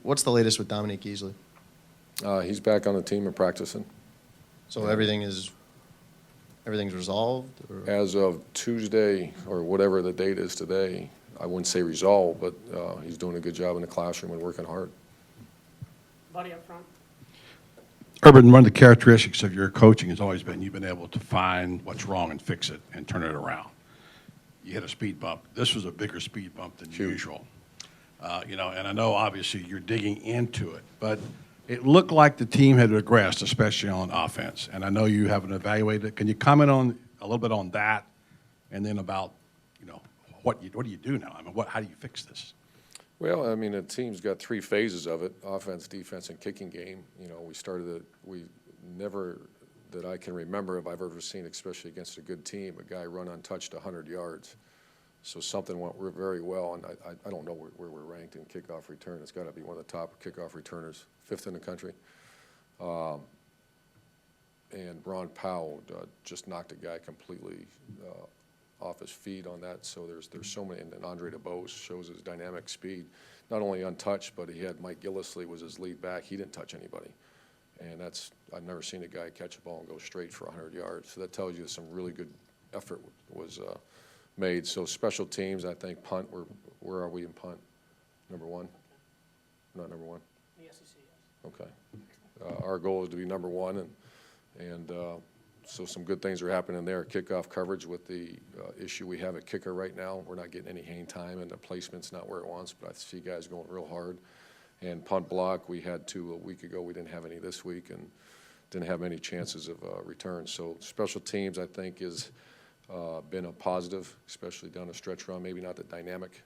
what's the latest with Dominique Easley? He's back on the team and practicing. So everything's resolved? Or? As of Tuesday, or whatever the date is today, I wouldn't say resolved, but he's doing a good job in the classroom and working hard. Buddy up front. Urban, one of the characteristics of your coaching has always been you've been able to find what's wrong and fix it and turn it around. You hit a speed bump. This was a bigger speed bump than usual. And I know obviously you're digging into it, but it looked like the team had regressed, especially on offense. And I know you haven't evaluated it. Can you comment on a little bit on that, and then about what do you do now? I mean, how do you fix this? Well, I mean, the team's got three phases of it: offense, defense, and kicking game. We never, that I can remember, if I've ever seen, especially against a good team, a guy run untouched 100 yards. So something went very well, and I don't know where we're ranked in kickoff return. It's got to be one of the top kickoff returners, 5th in the country. And Ron Powell just knocked a guy completely off his feet on that. So there's so many, and then Andre DeBose shows his dynamic speed. Not only untouched, but he had Mike Gillisley was his lead back. He didn't touch anybody. And I've never seen a guy catch a ball and go straight for 100 yards. So that tells you some really good effort was made. So special teams, I think punt, where are we in punt? Number one? Not number one? The SEC, yes. Okay. Our goal is to be number one, and so some good things are happening there. Kickoff coverage with the issue we have at kicker right now. We're not getting any hang time, and the placement's not where it wants, but I see guys going real hard. And punt block, we had 2 a week ago. We didn't have any this week, and didn't have many chances of return. So special teams, I think, is been a positive, especially down the stretch run. Maybe not the dynamic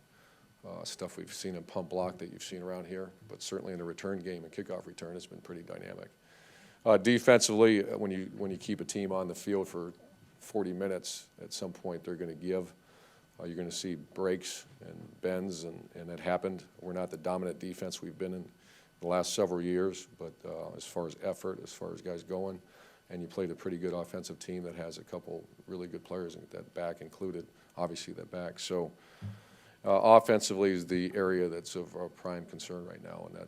stuff we've seen in punt block that you've seen around here, but certainly in the return game and kickoff return, it's been pretty dynamic. Defensively, when you keep a team on the field for 40 minutes, at some point they're going to give. You're going to see breaks and bends, and that happened. We're not the dominant defense we've been in the last several years, but as far as effort, as far as guys going, and you played a pretty good offensive team that has a couple really good players, and that back included, obviously, that back. So offensively is the area that's of our prime concern right now, and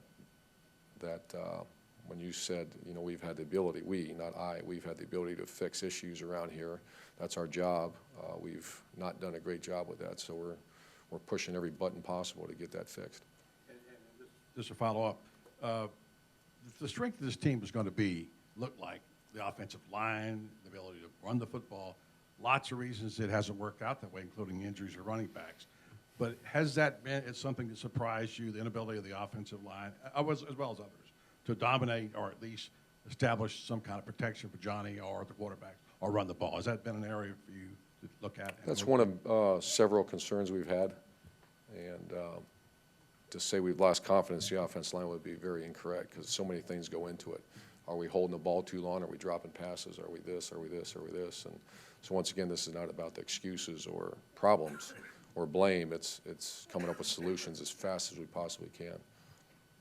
that when you said, we've had the ability, we've had the ability to fix issues around here. That's our job. We've not done a great job with that, so we're pushing every button possible to get that fixed. And just to follow up, the strength of this team is going to look like the offensive line, the ability to run the football. Lots of reasons it hasn't worked out that way, including injuries or running backs. But has that been something that surprised you, the inability of the offensive line, as well as others, to dominate or at least establish some kind of protection for Johnny or the quarterback or run the ball? Has that been an area for you to look at? That's one of several concerns we've had. And to say we've lost confidence in the offensive line would be very incorrect, because so many things go into it. Are we holding the ball too long? Are we dropping passes? Are we this? Are we this? Are we this? And so once again, this is not about the excuses or problems or blame. It's coming up with solutions as fast as we possibly can.